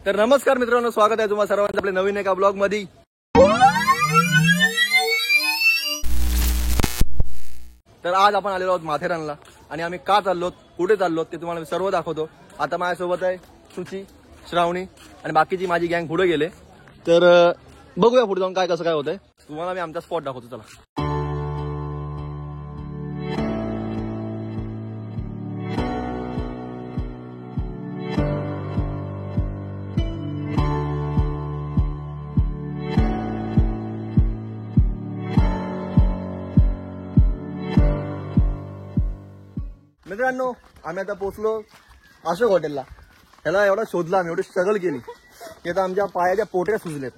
तर नमस्कार मित्रांनो, स्वागत आहे तुम्हाला सर्वांचं आपल्या नवीन एका ब्लॉग मध्ये। तर आज आपण आलेलो आहोत माथेरानला आणि आम्ही का चाललो, कुठे चाललो ते तुम्हाला मी सर्व दाखवतो। आता माझ्यासोबत आहे सुची, श्रावणी आणि बाकीची माझी गँग पुढे गेले। तर बघूया पुढे जाऊन काय कसं काय होतंय, तुम्हाला मी आमचा स्पॉट दाखवतो। चला मित्रांनो, आम्ही आता पोहोचलो अशोक हॉटेलला। ह्याला एवढा शोधला आम्ही, एवढी स्ट्रगल केली की आता आमच्या पायाच्या पोटऱ्या सुजलेत।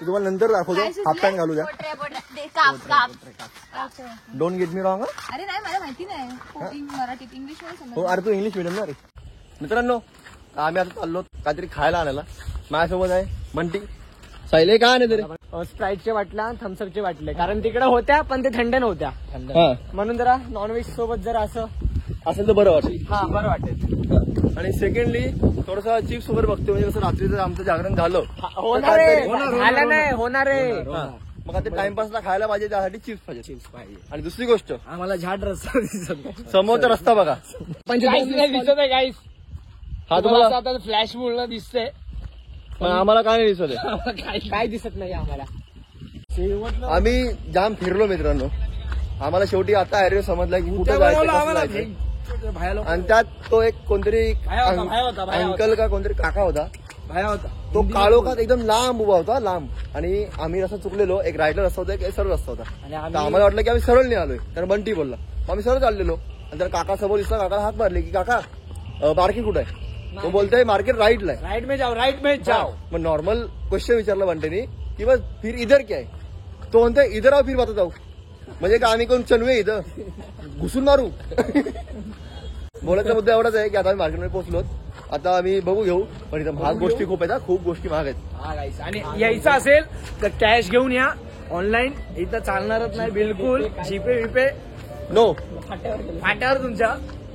तुम्हाला नंतर दाखवतो, हाफ पॅन्ट घालू द्या। Don't get me wrong. अरे नाही, मला माहिती नाही मराठीत, इंग्लिश मध्ये समज। हो, अरे तू इंग्लिश मीडियम ना रे। मित्रांनो, आम्ही आता चाललो काहीतरी खायला आणायला। माझ्यासोबत आहे बंटी, सायले काय नाही तरी स्प्राईटचे बाटल्या, थम्सअपचे बाटले, कारण तिकडे होत्या पण ते थंड नव्हत्या, म्हणून जरा नॉनव्हेज सोबत जरा असं असेल तर बरं वाटेल। हा बरं वाटेल। आणि सेकंडली थोडंसं चिप्स वगैरे बघतो, म्हणजे कसं रात्री जर आमचं जागरण झालं होणार आहे, झालं नाही होणार आहे, मग आता टाइमपासला खायला पाहिजे, त्यासाठी चिप्स पाहिजे। आणि दुसरी गोष्ट, आम्हाला झाड रस्ता दिसत समोरचा रस्ता बघा, दिसत आहे गाईस। हा तुम्हाला आता फ्लॅश मुळे दिसतंय, पण आम्हाला काय नाही दिसत आहे, काय दिसत नाही आम्हाला। आम्ही जाम फिरलो मित्रांनो, आम्हाला शेवटी आता ऍड्रेस समजला की कुठे जायचं, कसं जायचं। आणि त्यात तो एक कोणतरी अंकल का कोणतरी काका होता, तो काळोखात एकदम लांब उभा होता, लांब। आणि आम्ही रस्ता चुकलेलो, एक राईटला रस्ता होता, एक सरळ रस्ता होता। तर आम्हाला वाटलं की आम्ही सरळ नाही आलोय, कारण बंटी बोलला, मग आम्ही सरळ चाललेलो। आणि तर काका समोर दिसला, काकाला हात मारले की काका मार्केट कुठे आहे, तो बोलतोय मार्केट राईटला आहे, राईट में जाओ, राईट में जाओ। मग नॉर्मल क्वेश्चन विचारला बंटीनी की बस फिर इधर क्या आहे, तो म्हणतोय इधर आओ फिर वाता जाऊ, म्हणजे का आम्ही कोण चनवे इथं घुसून मारू। बोलायचा मुद्दा एवढाच आहे की आता आम्ही मार्केटमध्ये पोहोचलो, आता आम्ही बघू घेऊ, पण इथं महाग गोष्टी खूप आहेत, खूप गोष्टी महाग आहेत। आणि यायचं असेल तर कॅश घेऊन या, ऑनलाईन इथं चालणारच नाही बिलकुल। जीपे विपे नो, फाट्यावर तुमच्या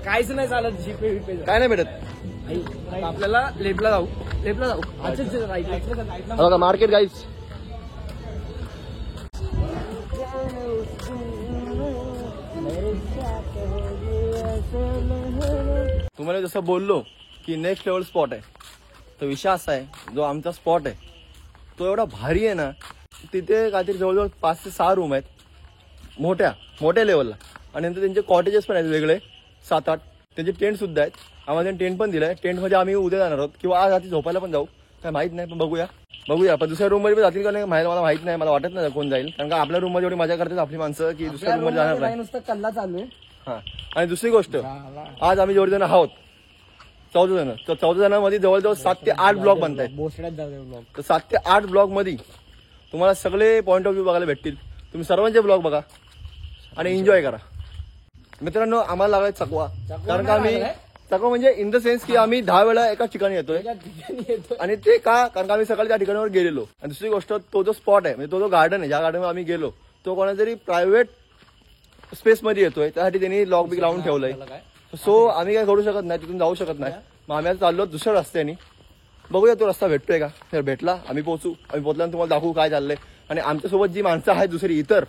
काहीच नाही चालत, जीपे विपे काय नाही भेटत। आपल्याला लेपला जाऊ, लेपला जाऊ। बघा मार्केट गाईज, तुम्हाला जसं बोललो की नेक्स्ट लेवल स्पॉट आहे, तो विषय असा आहे, जो आमचा स्पॉट आहे तो एवढा भारी आहे ना, तिथे काहीतरी जवळजवळ 5 ते 6 रूम आहेत, मोठ्या लेवलला। आणि नंतर त्यांचे कॉटेजेस पण आहेत वेगळे 7-8, त्यांचे टेंट सुद्धा आहेत। आम्हाला त्यांनी टेंट पण दिलाय, टेंट मध्ये आम्ही उद्या जाणार आहोत किंवा आज रात्री झोपायला पण जाऊ, काय माहित नाही, पण बघूया। पण दुसऱ्या रूम मध्ये जातील का नाही मला माहित नाही, मला वाटत नाही कोण जाईल, कारण का आपल्या रूम मध्ये एवढी मजा करतात आपली माणसं की दुसऱ्या रूम मध्ये जाणार नाही, नुसतं कल्ला चालू आहे। हा, आणि दुसरी गोष्ट, आज आम्ही जेवढे जण आहोत 14 जण, तर 14 जणांमध्ये जवळजवळ 7 ते 8 ब्लॉग बनतायत। बोसड्यात जाऊया ब्लॉग, तर 7 ते 8 ब्लॉग मध्ये तुम्हाला सगळे पॉईंट ऑफ व्ह्यू बघायला भेटतील। तुम्ही सर्वांचे ब्लॉग बघा आणि एन्जॉय करा। मित्रांनो, आम्हाला लागलाय चकवा, कारण का आम्ही चकवा म्हणजे इन द सेन्स की आम्ही 10 वेळा एकाच ठिकाणी येतोय, आणि ते का, कारण का आम्ही सकाळी त्या ठिकाणावर गेलेलो। आणि दुसरी गोष्ट, तो जो स्पॉट आहे म्हणजे तो जो गार्डन आहे, ज्या गार्डनवर आम्ही गेलो, तो कोणातरी प्रायव्हेट स्पेस मध्ये येतोय, त्यासाठी त्यांनी लॉक बिक लावून ठेवलंय। सो आम्ही काय करू शकत नाही, तिथून जाऊ शकत नाही। मग आम्ही आता चाललो दुसऱ्या रस्त्याने, बघूया तो रस्ता भेटतोय का। तर भेटला, आम्ही पोहोचू, आम्ही पोहोचल्यानंतर तुम्हाला दाखवू काय चाललंय। आणि आमच्यासोबत जी माणसं आहेत दुसरी इतर,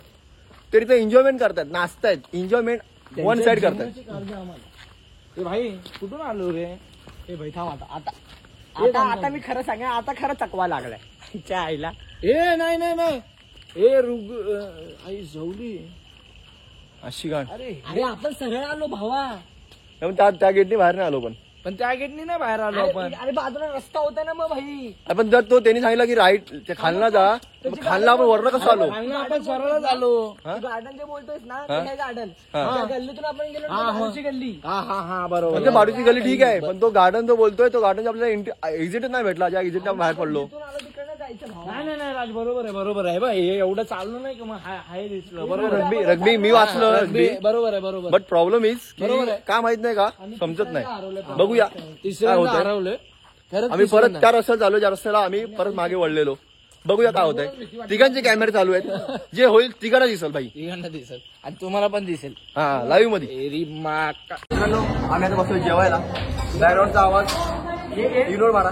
तरी ते एन्जॉयमेंट करतात, नाचतायत, एन्जॉयमेंट वन साइड करतात। भाई कुठून आलो रे, हे भाई थांब, आता मी खरं सांगा, आता खरं चकवा लागलाय त्या आईला। ए नाही ए रुग आई झवली अशी गाण, अरे आपण सरळ आलो भावा, त्या गेटने बाहेर नाही आलो, पण त्या गेटनी नाही बाहेर आलो आपण। अरे बाजूला रस्ता होता ना मग भाई, आपण जर तो त्यांनी सांगितलं की राईट खालना जा, खालना आपण वरनं कसं आलो, आपण सरळच आलो। गार्डन जे बोलतोय ना, ते गार्डन गल्लीतून आपण गेलो, बाजूची गल्ली। हा बरोबर, म्हणजे बाजूची गल्ली ठीक आहे, पण तो गार्डन जो बोलतोय, तो गार्डन आपल्याला एक्झिटच नाही भेटला, ज्या एक्झिट बाहेर पडलो। नाही राज, बरोबर आहे बा, हे एवढं चाललं नाही का, मग हाय दिसलं बरोबर। रग्बी मी वाचलं, रग्बी बरोबर आहे, बट प्रॉब्लेम इज बरोबर आहे, का माहित नाही का, समजत नाही। बघूया हरवलंय, आम्ही परत त्या रस्त्याला चालू, ज्या रस्त्याला आम्ही परत मागे वळलेलो, बघूया काय होतंय। तिघांचे कॅमेरे चालू आहेत, जे होईल तिघांना दिसेल भाई, तिघांना दिसेल आणि तुम्हाला पण दिसेल, हा लाईव्ह मध्ये। मित्रांनो, आम्ही आता बसतोय जेवायला, बॅकग्राऊंडचा आवाज इग्नोर मारा,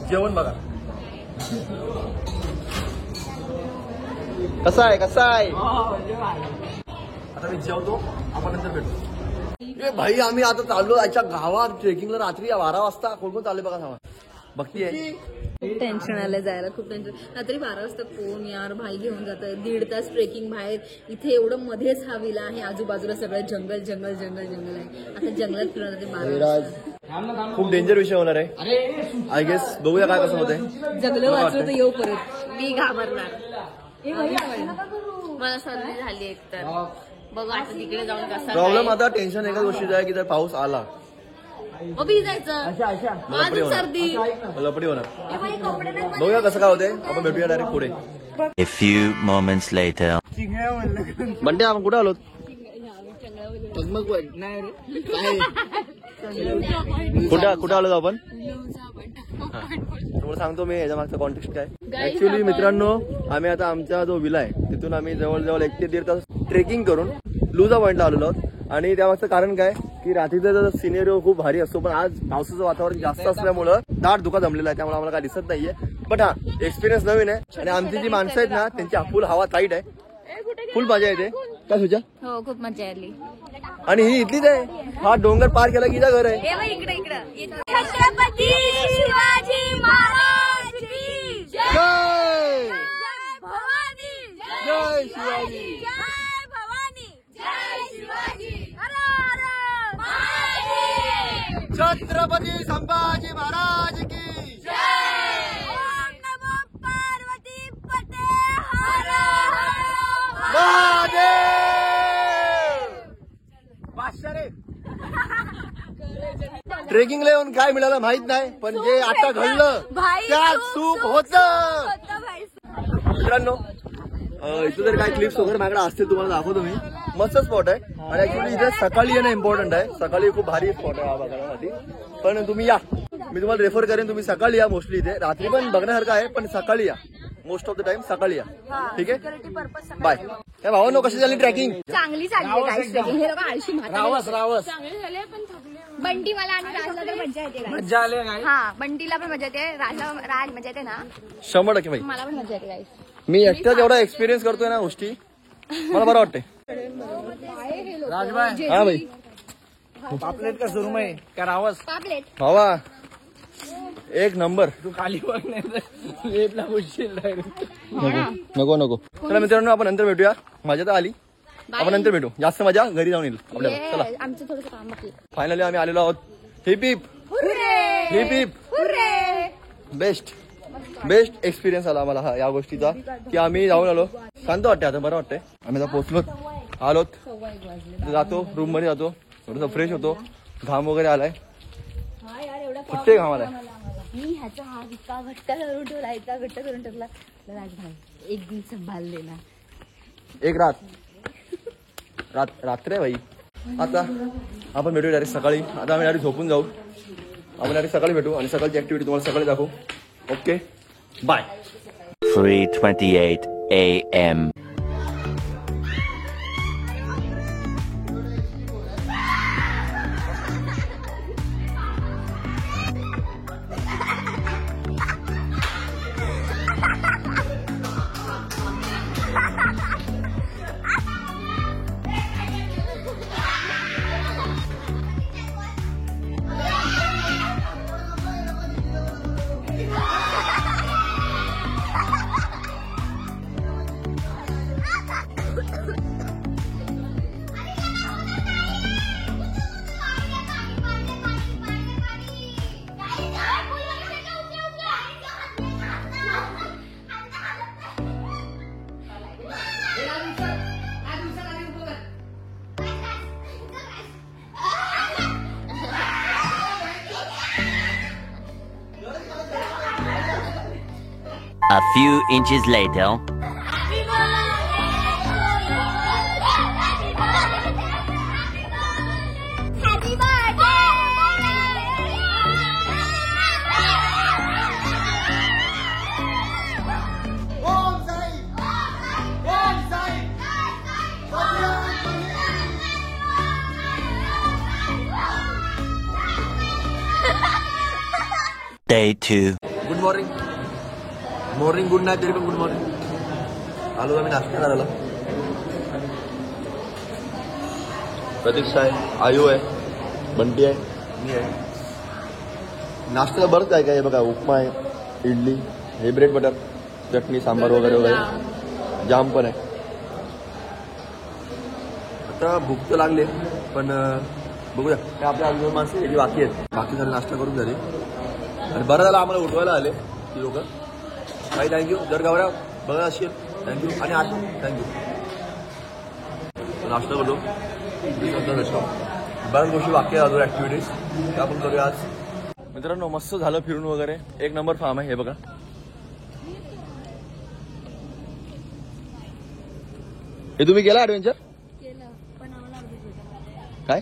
जेवण बघा। कसा आहे आता मी जेवतो, आपण नंतर भेटू. ए भाई आम्ही आता चाललो याच्या गावात ट्रेकिंगला रात्री 12 वाजता. कोण चालले बघा सामान बघती आहे. खूप टेन्शन आलं जायला, खूप टेन्शन. रात्री 12 वाजता कोण यार भाई घेऊन जात. 1.5 तास ट्रेकिंग बाहेर. इथे एवढं मध्येच हा विला आहे, आजूबाजूला सगळं जंगल जंगल जंगल जंगल आहे. आता जंगलात फिरणार ते 12 वाजता. खूप डेंजर विषय होणार आहे आय गेस. बघूया काय कसं होतंय. जगलं वाचलं तर येऊ परत. मी घाबरणार. मला सर्दी झाली एकतर. बघ आता तिकडे जाऊन कसं प्रॉब्लेम आता टेन्शन एका गोष्टीचा आहे की जर पाऊस आला भिजायचं. माझी सर्दी लपडी होणार. बघूया कसं काय होतंय. आपण भेटूया डायरेक्ट पुढे. A few moments later. बंटे आपण कुठे आलो. कुठे आलो आपण. तुम्हाला सांगतो मी याच्या मागचा कॉन्टेक्स्ट काय. ऍक्च्युली मित्रांनो आम्ही आता आमचा जो विला आहे तिथून आम्ही जवळजवळ 1 ते 1.5 तास ट्रेकिंग करून लुजा पॉइंटला आलेलो आहोत. आणि त्यामागचं कारण काय की रात्रीचा सिनेरिओ खूप भारी असतो, पण आज पावसाचं वातावरण जास्त असल्यामुळं दाट धुका जमलेला आहे, त्यामुळे आम्हाला काय दिसत नाहीये. पण हा एक्सपिरियन्स नवीन आहे आणि आमची जी माणसं आहेत ना त्यांची फुल हवा टाईट आहे. फुल मजा येते. काय सुजा. हो खूप मजा आली. आणि ही इथलीच आहे. हा डोंगर पार केला की घर आहे. इकडे छत्रपती शिवाजी महाराज की जय भवानी. जय शिवाजी. जय भवानी. जय शिवाजी. हर हर महादेव. छत्रपती संभाजी महाराज की जय. ओम नमो पार्वती पते. हर हर महादेव. ट्रेकिंगला येऊन काय मिळालं माहित नाही, पण जे आता घडलं त्यात सुख होतं. मित्रांनो इथे जर काय क्लिप्स वगैरे माझ्याकडे असतील तुम्हाला दाखवतो मी. मस्त स्पॉट आहे आणि ऍक्च्युली इथे सकाळी येणं इम्पॉर्टंट आहे. सकाळी खूप भारी स्पॉट आहे हा बघण्यासाठी. पण तुम्ही या, मी तुम्हाला रेफर करेन. तुम्ही सकाळी या. मोस्टली इथे रात्री पण बघण्यासारखं आहे, पण सकाळी या. मोस्ट ऑफ द टाइम सकाळी या. ठीक आहे बाय. त्या भावांनो कशी झाली ट्रॅकिंग. चांगली चालली गाईस ट्रेकिंग. हे लोक आळशी रावस चांगले झाले पण थकले. बंटी मला आणि राजला तर मजा येते guys. मजा आली काय. हा बंटीला पण मजा येते. राज मजा येते ना. 100% भाई. मला पण मजा येते गाईस. मी एकटाच एवढा एक्सपिरियन्स करतोय ना गोष्टी, मला बरं वाटतंय. राजबाई हा भाई. पापलेट का सुरू आहे का रावस. पापलेट भावा एक नंबर. तू खाली बघ नाही लेपला उशीर नको. चला मित्रांनो आपण नंतर भेटूया. मजा तर आली, आपण नंतर भेटू. जास्त मजा घरी जाऊन येईल आपल्याला. चला आमचं थोडंसं काम बाकी. फायनली आम्ही आलेलो आहोत. Heap heap heap heap. Best experience आला आम्हाला हा या गोष्टीचा की आम्ही जाऊन आलो. शांत वाटते आता, बरं वाटतंय. आम्ही आता पोहोचलो आलोत. जातो रूम मध्ये, जातो थोडंसं फ्रेश होतो. घाम वगैरे आलाय, फुटते घाम आलाय. मी ह्याचा हात इतका घट्ट करून ठेवला, इतका घट्ट करून ठेवला. राजभाई 1 दिन संभाळले ना. एक रात्र आहे भाई. आता आपण भेटू डायरेक्ट सकाळी. आता आम्ही डायरेक्ट झोपून जाऊ. आपण डायरेक्ट सकाळी भेटू आणि सकाळची ऍक्टिव्हिटी तुम्हाला सकाळी दाखवू. Okay bye. 3:28 a.m. A few inches later. Day 2. Good morning. Morning good night, तरी पण गुड मॉर्निंग. आलो आम्ही नाश्ता करायला. प्रतीक्षा आहे, आयू आहे, बंटी आहे, मी आहे. नाश्त्याला बरंच काय काय आहे बघा. उपमा आहे, इडली, हे ब्रेड बटर, चटणी, सांबार वगैरे वगैरे, जाम पण आहे. आता भूक तर लागली पण बघूया. काय आपल्या अजून माणसं याची बाकी आहेत. बाकी झाले, नाश्ता करून झाली आणि बरं झालं आम्हाला उठवायला आले ती लोक. काही थँक्यू. जर गावऱ्या बघा असेल थँक्यू. आणि आठ थँक्यू. नाश्ता करतो. बऱ्याच गोष्टी बाकी आहेत अजून ऍक्टिव्हिटीज त्या आपण करूया आज. मित्रांनो मस्त झालं फिरून वगैरे. एक नंबर फार्म आहे हे बघा. हे तुम्ही केला ऍडव्हेंचर काय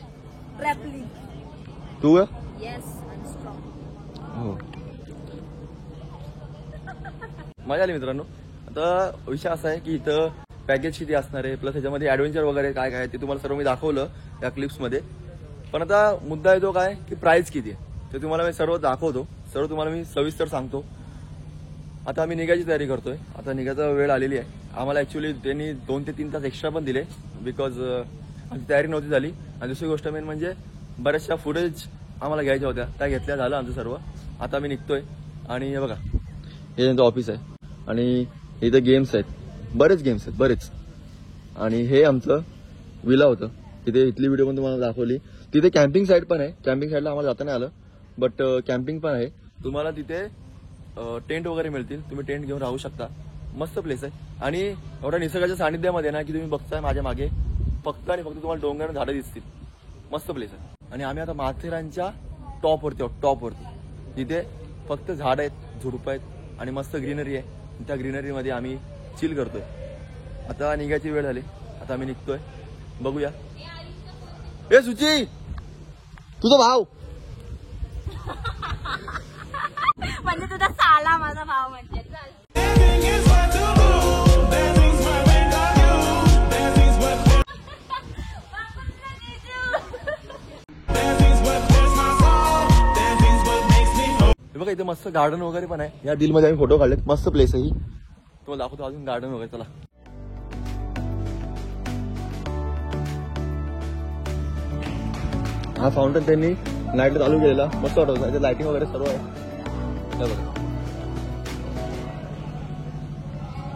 तू हो. मजा आली मित्रांनो. आता विषय असा आहे की इथं पॅकेज किती असणार आहे प्लस ह्याच्यामध्ये ऍडव्हेंचर वगैरे काय काय ते तुम्हाला सर्व मी दाखवलं या क्लिप्समध्ये. पण आता मुद्दा येतो काय की प्राइस किती आहे ते तुम्हाला मी सर्व दाखवतो. सर्व तुम्हाला मी सविस्तर सांगतो. आता आम्ही निघायची तयारी करतोय. आता निघायचा वेळ आलेली आहे. आम्हाला ऍक्च्युली त्यांनी 2 ते 3 तास एक्स्ट्रा पण दिले बिकॉज आमची तयारी नव्हती झाली. आणि दुसरी गोष्ट मेन म्हणजे बऱ्याचशा फुटेज आम्हाला घ्यायच्या होत्या त्या घेतल्या. झालं आमचं सर्व. आता आम्ही निघतोय. आणि हे बघा हे त्यांचं ऑफिस आहे आणि इथं गेम्स आहेत. बरेच गेम्स आहेत बरेच. आणि हे आमचं विला होतं. तिथे इथली व्हिडिओ पण तुम्हाला दाखवली. तिथे कॅम्पिंग साईट पण आहे. कॅम्पिंग साईडला आम्हाला जाता नाही आलं बट कॅम्पिंग पण आहे. तुम्हाला तिथे टेंट वगैरे मिळतील. तुम्ही टेंट घेऊन राहू शकता. मस्त प्लेस आहे. आणि एवढ्या निसर्गाच्या सानिध्यामध्ये ना की तुम्ही बघताय माझ्या मागे फक्त आणि फक्त तुम्हाला डोंगर झाडं दिसतील. मस्त प्लेस आहे. आणि आम्ही आता माथेरानच्या टॉपवरती आहोत. टॉपवरती तिथे फक्त झाड आहेत, झुडपं आहेत आणि मस्त ग्रीनरी आहे. त्या ग्रीनरीमध्ये आम्ही चिल करतोय. आता निघायची वेळ झाली. आता आम्ही निघतोय. बघूया. ए सुची तुझा भाव म्हणजे तुझा साला माझा भाव म्हणजे. बघा इथे मस्त गार्डन वगैरे पण आहे. या दिलमध्ये आम्ही फोटो काढलेत. मस्त प्लेस आहे ही. तुम्हाला दाखवतो अजून गार्डन वगैरे. चला. हा फाउंटन त्यांनी नाईटला चालू केलेला. मस्त वाटत होता. लाइटिंग वगैरे सर्व आहे. बघा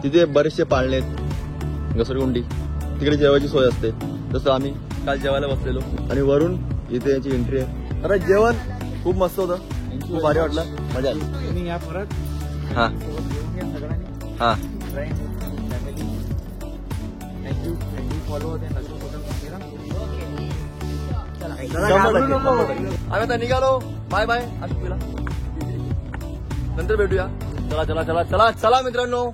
तिथे बरेचसे पाळणे आहेत. घसरगुंडी तिकडे जेवायची सोय असते. जसं आम्ही काल जेवायला बसलेलो. आणि वरून इथे याची एंट्री आहे. अरे जेवण खूप मस्त होतं. खूप भारी वाटलं. मजा आली. तुम्ही या परत हा सगळ्यांनी हा फ्रेंड फॅमिली थँक्यू फॉलो होते. आम्ही आता निघालो. Bye bye. नंतर भेटूया. चला चला चला चला चला मित्रांनो.